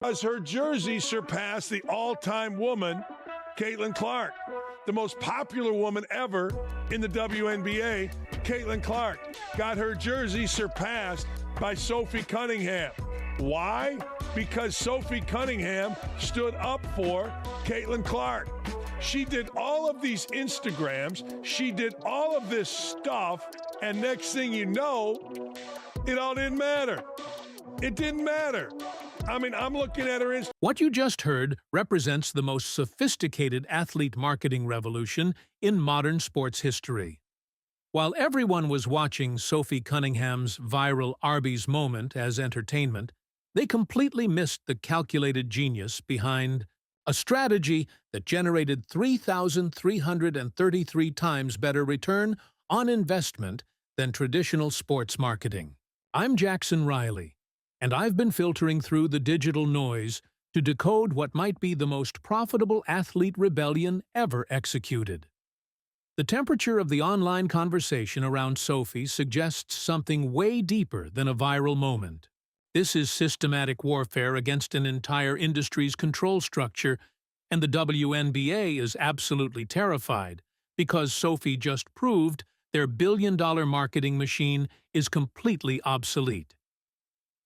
As her jersey surpassed the all-time woman, Caitlin Clark, the most popular woman ever in the WNBA. Caitlin Clark got her jersey surpassed by Sophie Cunningham. Why? Because Sophie Cunningham stood up for Caitlin Clark. She did all of these Instagrams. She did all of this stuff. And next thing you know, it all didn't matter. It didn't matter. I mean, I'm looking at her Instagram. What you just heard represents the most sophisticated athlete marketing revolution in modern sports history. While everyone was watching Sophie Cunningham's viral Arby's moment as entertainment, they completely missed the calculated genius behind a strategy that generated 3,333 times better return on investment than traditional sports marketing. I'm Jackson Riley, and I've been filtering through the digital noise to decode what might be the most profitable athlete rebellion ever executed. The temperature of the online conversation around Sophie suggests something way deeper than a viral moment. This is systematic warfare against an entire industry's control structure, and the WNBA is absolutely terrified because Sophie just proved their billion-dollar marketing machine is completely obsolete.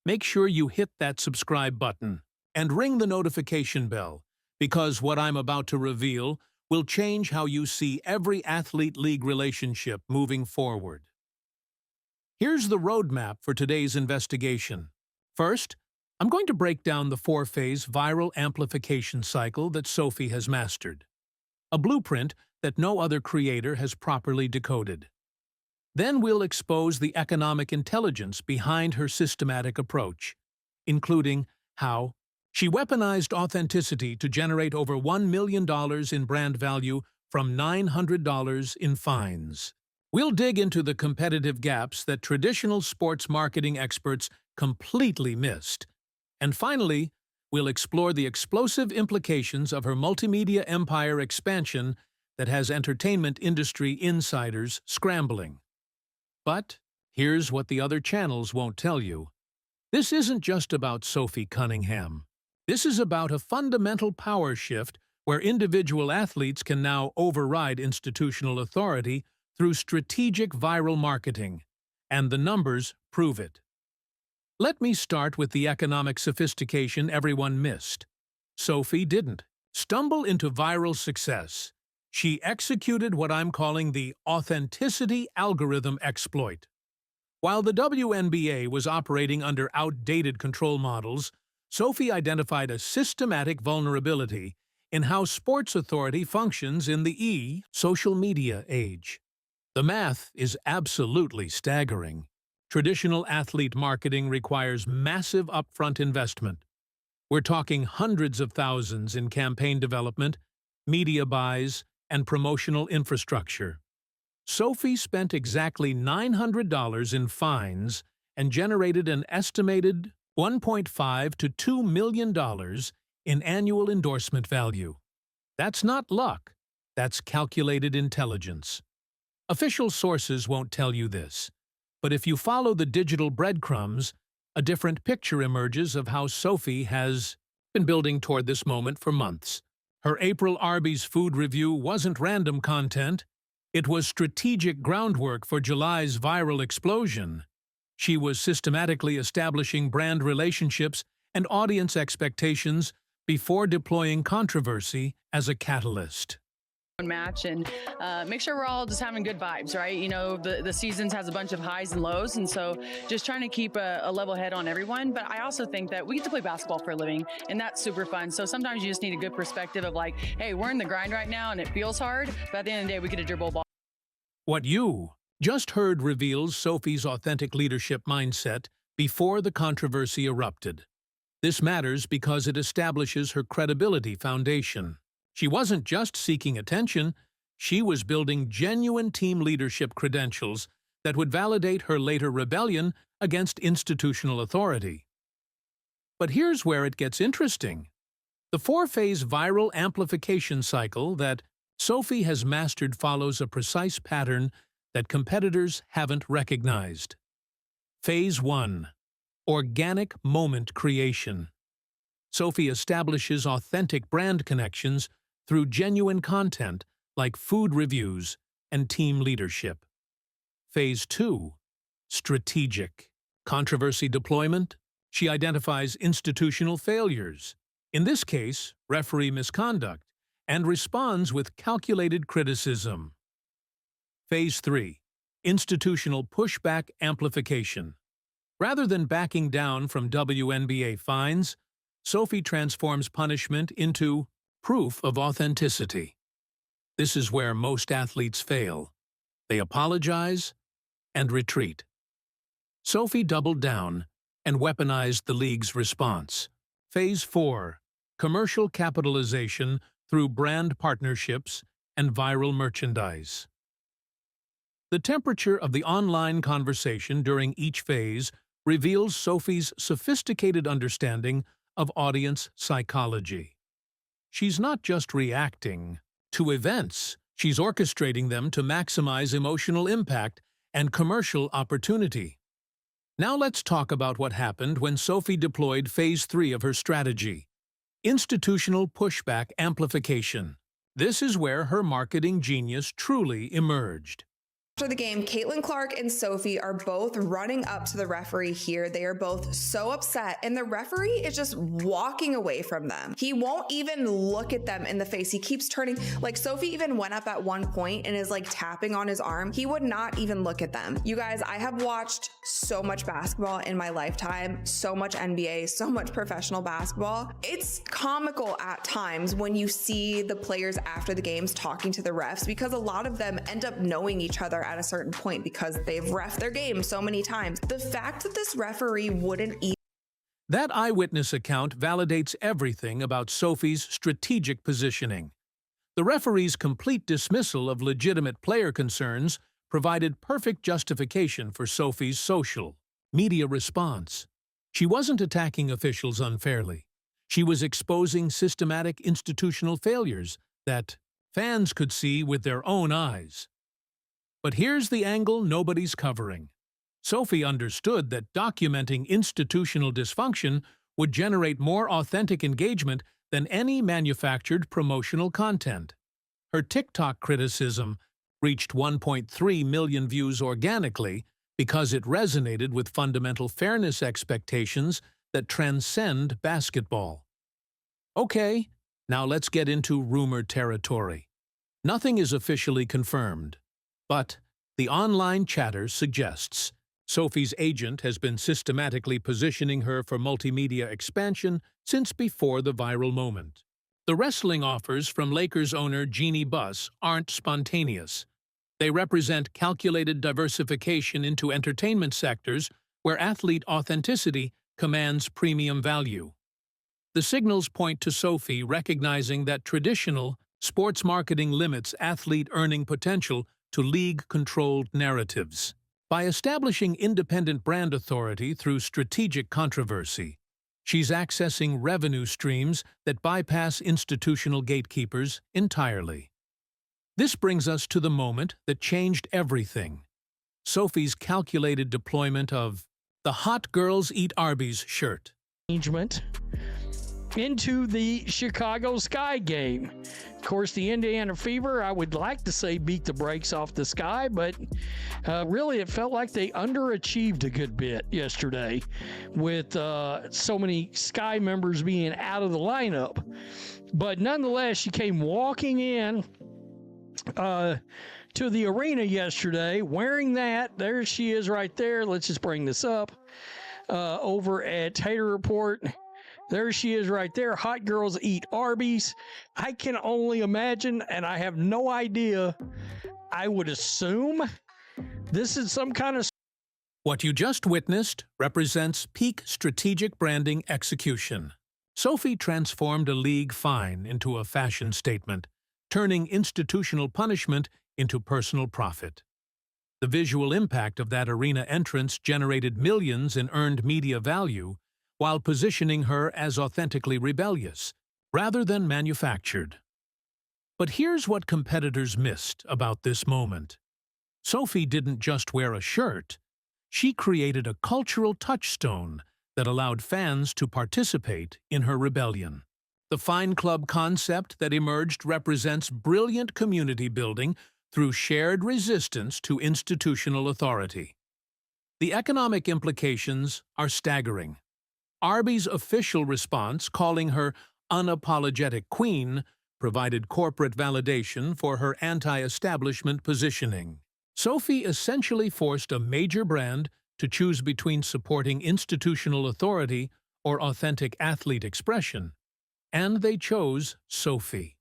Make sure you hit that subscribe button and ring the notification bell, because what I'm about to reveal will change how you see every athlete-league relationship moving forward. Here's the roadmap for today's investigation. First, I'm going to break down the four-phase viral amplification cycle that Sophie has mastered, a blueprint that no other creator has properly decoded. Then we'll expose the economic intelligence behind her systematic approach, including how she weaponized authenticity to generate over $1 million in brand value from $900 in fines. We'll dig into the competitive gaps that traditional sports marketing experts completely missed. And finally, we'll explore the explosive implications of her multimedia empire expansion that has entertainment industry insiders scrambling. But here's what the other channels won't tell you. This isn't just about Sophie Cunningham. This is about a fundamental power shift where individual athletes can now override institutional authority through strategic viral marketing, and the numbers prove it. Let me start with the economic sophistication everyone missed. Sophie didn't stumble into viral success. She executed what I'm calling the authenticity algorithm exploit. While the WNBA was operating under outdated control models, Sophie identified a systematic vulnerability in how sports authority functions in the social media age. The math is absolutely staggering. Traditional athlete marketing requires massive upfront investment. We're talking hundreds of thousands in campaign development, media buys, and promotional infrastructure. Sophie spent exactly $900 in fines and generated an estimated $1.5 to $2 million in annual endorsement value. That's not luck. That's calculated intelligence. Official sources won't tell you this, but if you follow the digital breadcrumbs, a different picture emerges of how Sophie has been building toward this moment for months. Her April Arby's food review wasn't random content. It was strategic groundwork for July's viral explosion. She was systematically establishing brand relationships and audience expectations before deploying controversy as a catalyst. Match and make sure we're all just having good vibes, right? You know, the seasons has a bunch of highs and lows, and so just trying to keep a level head on everyone. But I also think that we get to play basketball for a living, and that's super fun. So sometimes you just need a good perspective of like, hey, we're in the grind right now and it feels hard, but at the end of the day, we get to dribble ball. What you just heard reveals Sophie's authentic leadership mindset before the controversy erupted. This matters because it establishes her credibility foundation. She wasn't just seeking attention, she was building genuine team leadership credentials that would validate her later rebellion against institutional authority. But here's where it gets interesting. The four-phase viral amplification cycle that Sophie has mastered follows a precise pattern that competitors haven't recognized. Phase 1. Organic moment creation. Sophie establishes authentic brand connections through genuine content like food reviews and team leadership. Phase 2. Strategic. Controversy deployment. She identifies institutional failures, in this case, referee misconduct, and responds with calculated criticism. Phase 3. Institutional pushback amplification. Rather than backing down from WNBA fines, Sophie transforms punishment into proof of authenticity. This is where most athletes fail. They apologize and retreat. Sophie doubled down and weaponized the league's response. Phase 4. Commercial capitalization through brand partnerships and viral merchandise. The temperature of the online conversation during each phase reveals Sophie's sophisticated understanding of audience psychology. She's not just reacting to events, she's orchestrating them to maximize emotional impact and commercial opportunity. Now let's talk about what happened when Sophie deployed Phase 3 of her strategy: institutional pushback amplification. This is where her marketing genius truly emerged. After the game, Caitlin Clark and Sophie are both running up to the referee here. They are both so upset, and the referee is just walking away from them. He won't even look at them in the face. He keeps turning. Like, Sophie even went up at one point and is like tapping on his arm. He would not even look at them. You guys, I have watched so much basketball in my lifetime, so much NBA, so much professional basketball. It's comical at times when you see the players after the games talking to the refs, because a lot of them end up knowing each other at a certain point because they've reffed their game so many times. The fact that this referee wouldn't even... That eyewitness account validates everything about Sophie's strategic positioning. The referee's complete dismissal of legitimate player concerns provided perfect justification for Sophie's social media response. She wasn't attacking officials unfairly. She was exposing systematic institutional failures that fans could see with their own eyes. But here's the angle nobody's covering. Sophie understood that documenting institutional dysfunction would generate more authentic engagement than any manufactured promotional content. Her TikTok criticism reached 1.3 million views organically because it resonated with fundamental fairness expectations that transcend basketball. Okay, now let's get into rumor territory. Nothing is officially confirmed, but the online chatter suggests Sophie's agent has been systematically positioning her for multimedia expansion since before the viral moment. The wrestling offers from Lakers owner Jeanie Buss aren't spontaneous. They represent calculated diversification into entertainment sectors where athlete authenticity commands premium value. The signals point to Sophie recognizing that traditional sports marketing limits athlete earning potential to league-controlled narratives. By establishing independent brand authority through strategic controversy, she's accessing revenue streams that bypass institutional gatekeepers entirely. This brings us to the moment that changed everything: Sophie's calculated deployment of the Hot Girls Eat Arby's shirt. Arrangement into the Chicago Sky game. Of course, the Indiana Fever, I would like to say, beat the brakes off the Sky, but really it felt like they underachieved a good bit yesterday with so many Sky members being out of the lineup. But nonetheless, she came walking in to the arena yesterday wearing that. There she is right there. Let's just bring this up over at Tater Report. There she is right there. Hot Girls Eat Arby's. I can only imagine, and I have no idea. I would assume this is some kind of... What you just witnessed represents peak strategic branding execution. Sophie transformed a league fine into a fashion statement, turning institutional punishment into personal profit. The visual impact of that arena entrance generated millions in earned media value, while positioning her as authentically rebellious, rather than manufactured. But here's what competitors missed about this moment. Sophie didn't just wear a shirt. She created a cultural touchstone that allowed fans to participate in her rebellion. The fine club concept that emerged represents brilliant community building through shared resistance to institutional authority. The economic implications are staggering. Arby's official response, calling her unapologetic queen, provided corporate validation for her anti-establishment positioning. Sophie essentially forced a major brand to choose between supporting institutional authority or authentic athlete expression, and they chose Sophie.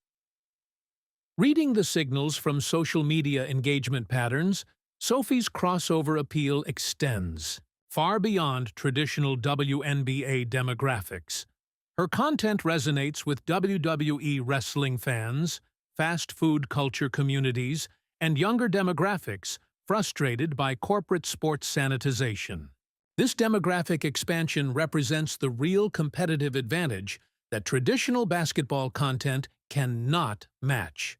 Reading the signals from social media engagement patterns, Sophie's crossover appeal extends far beyond traditional WNBA demographics. Her content resonates with WWE wrestling fans, fast food culture communities, and younger demographics frustrated by corporate sports sanitization. This demographic expansion represents the real competitive advantage that traditional basketball content cannot match.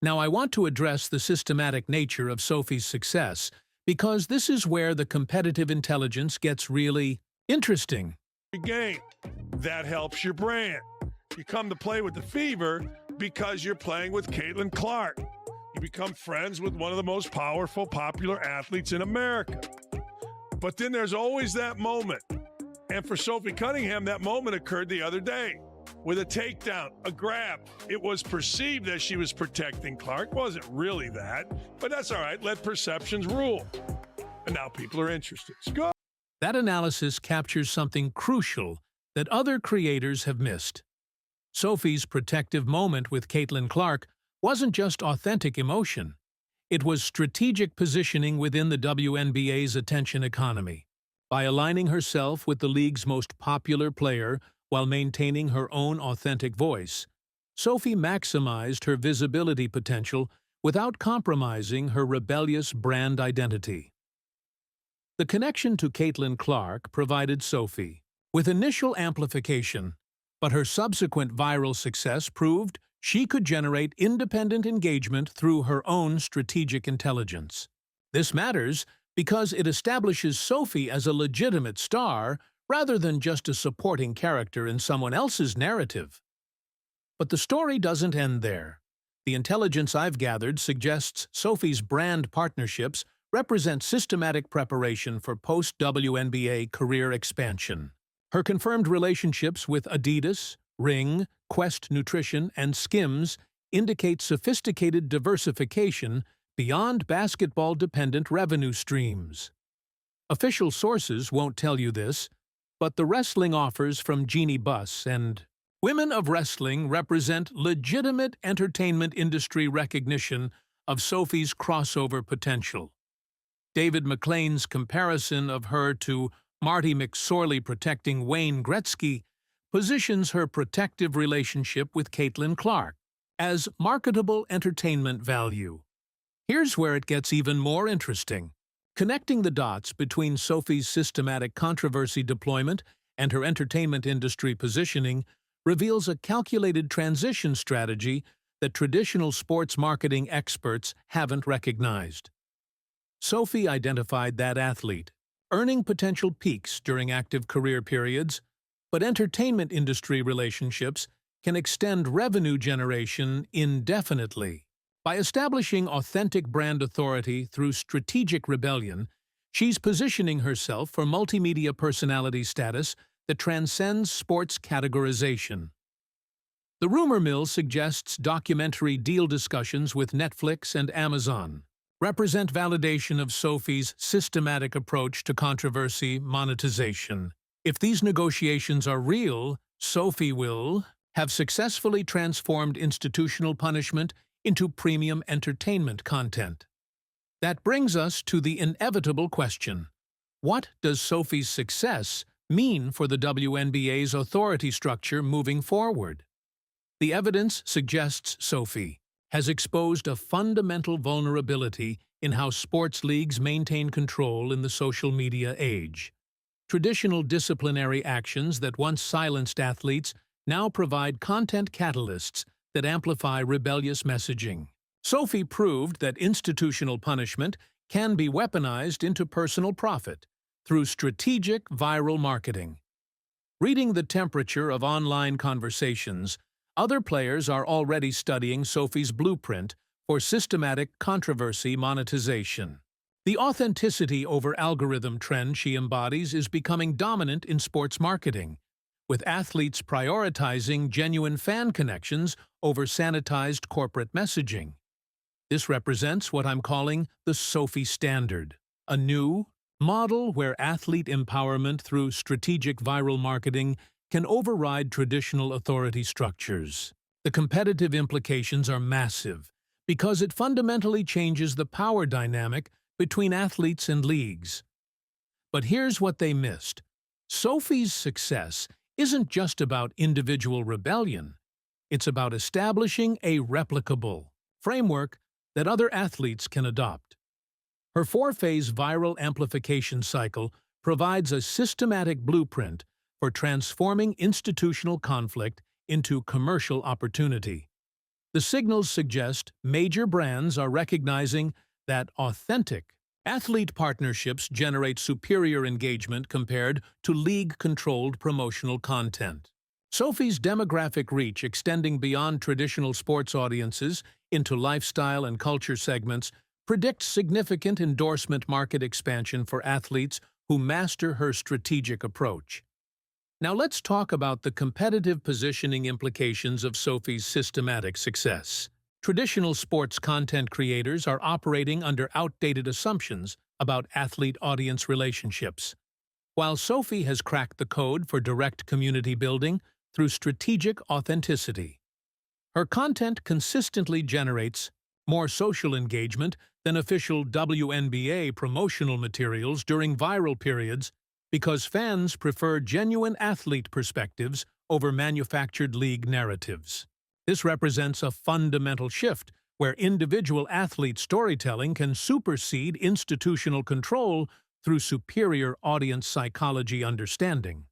Now, I want to address the systematic nature of Sophie's success, because this is where the competitive intelligence gets really interesting. Game. That helps your brand. You come to play with the Fever because you're playing with Caitlin Clark. You become friends with one of the most powerful, popular athletes in America. But then there's always that moment. And for Sophie Cunningham, that moment occurred the other day with a takedown, a grab. It was perceived that she was protecting Clark. Wasn't really that, but that's all right. Let perceptions rule. And now people are interested. It's good. That analysis captures something crucial that other creators have missed. Sophie's protective moment with Caitlin Clark wasn't just authentic emotion. It was strategic positioning within the WNBA's attention economy. By aligning herself with the league's most popular player while maintaining her own authentic voice, Sophie maximized her visibility potential without compromising her rebellious brand identity. The connection to Caitlin Clark provided Sophie with initial amplification, but her subsequent viral success proved she could generate independent engagement through her own strategic intelligence. This matters because it establishes Sophie as a legitimate star rather than just a supporting character in someone else's narrative. But the story doesn't end there. The intelligence I've gathered suggests Sophie's brand partnerships represent systematic preparation for post-WNBA career expansion. Her confirmed relationships with Adidas, Ring, Quest Nutrition, and Skims indicate sophisticated diversification beyond basketball-dependent revenue streams. Official sources won't tell you this, but the wrestling offers from Jeanie Buss and Women of Wrestling represent legitimate entertainment industry recognition of Sophie's crossover potential. David McLean's comparison of her to Marty McSorley protecting Wayne Gretzky positions her protective relationship with Caitlin Clark as marketable entertainment value. Here's where it gets even more interesting. Connecting the dots between Sophie's systematic controversy deployment and her entertainment industry positioning reveals a calculated transition strategy that traditional sports marketing experts haven't recognized. Sophie identified that athlete, earning potential peaks during active career periods, but entertainment industry relationships can extend revenue generation indefinitely. By establishing authentic brand authority through strategic rebellion, she's positioning herself for multimedia personality status that transcends sports categorization. The rumor mill suggests documentary deal discussions with Netflix and Amazon represent validation of Sophie's systematic approach to controversy monetization. If these negotiations are real, Sophie will have successfully transformed institutional punishment into premium entertainment content. That brings us to the inevitable question: what does Sophie's success mean for the WNBA's authority structure moving forward? The evidence suggests Sophie has exposed a fundamental vulnerability in how sports leagues maintain control in the social media age. Traditional disciplinary actions that once silenced athletes now provide content catalysts that amplify rebellious messaging. Sophie proved that institutional punishment can be weaponized into personal profit, through strategic viral marketing. Reading the temperature of online conversations, other players are already studying Sophie's blueprint for systematic controversy monetization. The authenticity over algorithm trend she embodies is becoming dominant in sports marketing, with athletes prioritizing genuine fan connections over sanitized corporate messaging. This represents what I'm calling the Sophie Standard, a new model where athlete empowerment through strategic viral marketing can override traditional authority structures. The competitive implications are massive because it fundamentally changes the power dynamic between athletes and leagues. But here's what they missed. Sophie's success isn't just about individual rebellion. It's about establishing a replicable framework that other athletes can adopt. Her four-phase viral amplification cycle provides a systematic blueprint for transforming institutional conflict into commercial opportunity. The signals suggest major brands are recognizing that authentic athlete partnerships generate superior engagement compared to league-controlled promotional content. Sophie's demographic reach, extending beyond traditional sports audiences into lifestyle and culture segments, predicts significant endorsement market expansion for athletes who master her strategic approach. Now let's talk about the competitive positioning implications of Sophie's systematic success. Traditional sports content creators are operating under outdated assumptions about athlete-audience relationships, while Sophie has cracked the code for direct community building through strategic authenticity. Her content consistently generates more social engagement than official WNBA promotional materials during viral periods because fans prefer genuine athlete perspectives over manufactured league narratives. This represents a fundamental shift where individual athlete storytelling can supersede institutional control through superior audience psychology understanding.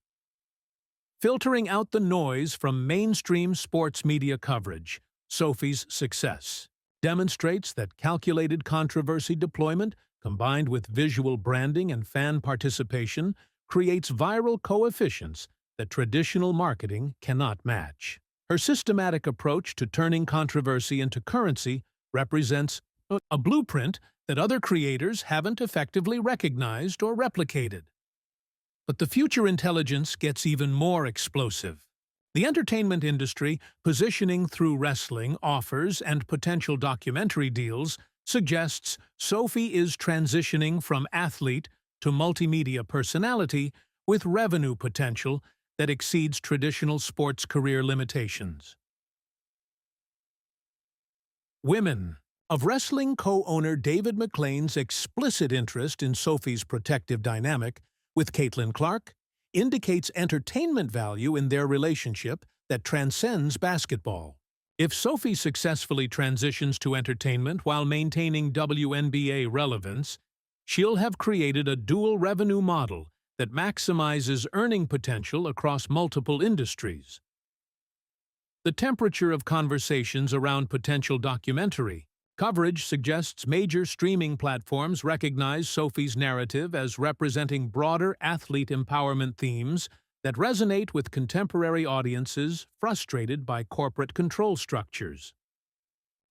Filtering out the noise from mainstream sports media coverage, Sophie's success demonstrates that calculated controversy deployment, combined with visual branding and fan participation, creates viral coefficients that traditional marketing cannot match. Her systematic approach to turning controversy into currency represents a blueprint that other creators haven't effectively recognized or replicated. But the future intelligence gets even more explosive. The entertainment industry, positioning through wrestling, offers, and potential documentary deals, suggests Sophie is transitioning from athlete to multimedia personality with revenue potential that exceeds traditional sports career limitations. Women. Of wrestling co-owner David McLean's explicit interest in Sophie's protective dynamic with Caitlin Clark indicates entertainment value in their relationship that transcends basketball. If Sophie successfully transitions to entertainment while maintaining WNBA relevance, she'll have created a dual revenue model that maximizes earning potential across multiple industries. The temperature of conversations around potential documentary coverage suggests major streaming platforms recognize Sophie's narrative as representing broader athlete empowerment themes that resonate with contemporary audiences frustrated by corporate control structures.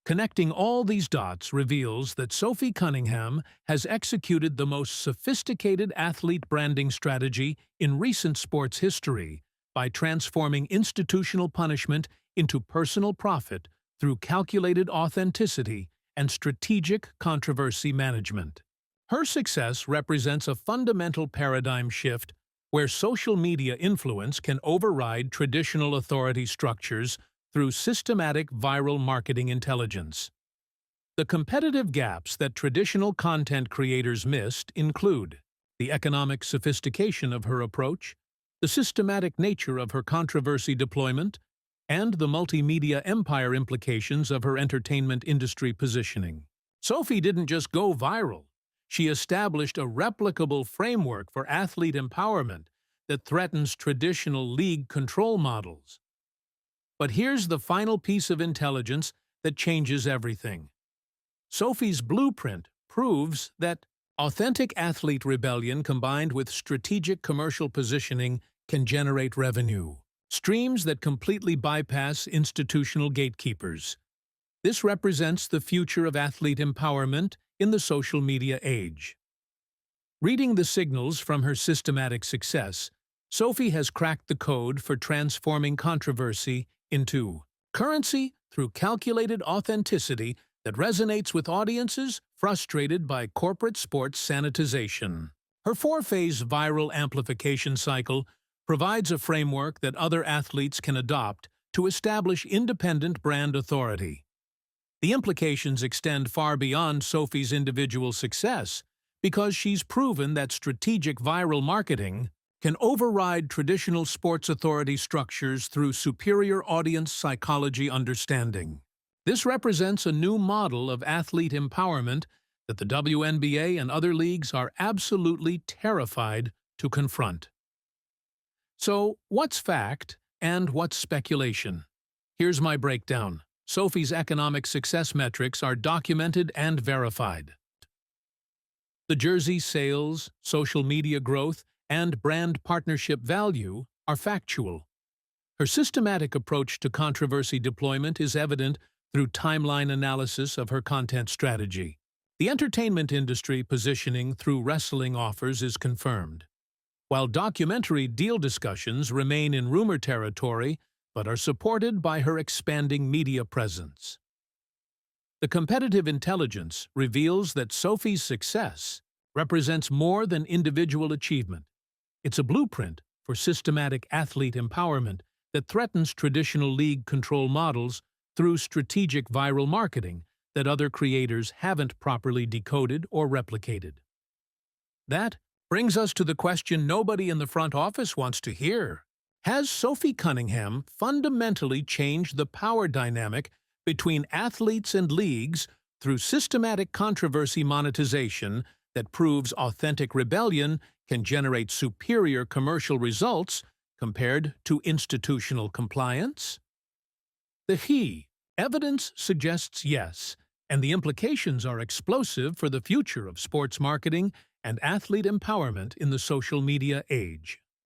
Connecting all these dots reveals that Sophie Cunningham has executed the most sophisticated athlete branding strategy in recent sports history by transforming institutional punishment into personal profit through calculated authenticity and strategic controversy management. Her success represents a fundamental paradigm shift where social media influence can override traditional authority structures through systematic viral marketing intelligence. The competitive gaps that traditional content creators missed include the economic sophistication of her approach, the systematic nature of her controversy deployment, and the multimedia empire implications of her entertainment industry positioning. Sophie didn't just go viral. She established a replicable framework for athlete empowerment that threatens traditional league control models. But here's the final piece of intelligence that changes everything. Sophie's blueprint proves that Authentic athlete rebellion combined with strategic commercial positioning can generate revenue, streams that completely bypass institutional gatekeepers. This represents the future of athlete empowerment in the social media age. Reading the signals from her systematic success, Sophie has cracked the code for transforming controversy into currency through calculated authenticity that resonates with audiences frustrated by corporate sports sanitization. Her four-phase viral amplification cycle provides a framework that other athletes can adopt to establish independent brand authority. The implications extend far beyond Sophie's individual success because she's proven that strategic viral marketing can override traditional sports authority structures through superior audience psychology understanding. This represents a new model of athlete empowerment that the WNBA and other leagues are absolutely terrified to confront. So, what's fact and what's speculation? Here's my breakdown. Sophie's economic success metrics are documented and verified. The jersey sales, social media growth, and brand partnership value are factual. Her systematic approach to controversy deployment is evident through timeline analysis of her content strategy. The entertainment industry positioning through wrestling offers is confirmed, while documentary deal discussions remain in rumor territory but are supported by her expanding media presence. The competitive intelligence reveals that Sophie's success represents more than individual achievement. It's a blueprint for systematic athlete empowerment that threatens traditional league control models through strategic viral marketing that other creators haven't properly decoded or replicated. That brings us to the question nobody in the front office wants to hear. Has Sophie Cunningham fundamentally changed the power dynamic between athletes and leagues through systematic controversy monetization that proves authentic rebellion can generate superior commercial results compared to institutional compliance? The evidence suggests yes, and the implications are explosive for the future of sports marketing and athlete empowerment in the social media age.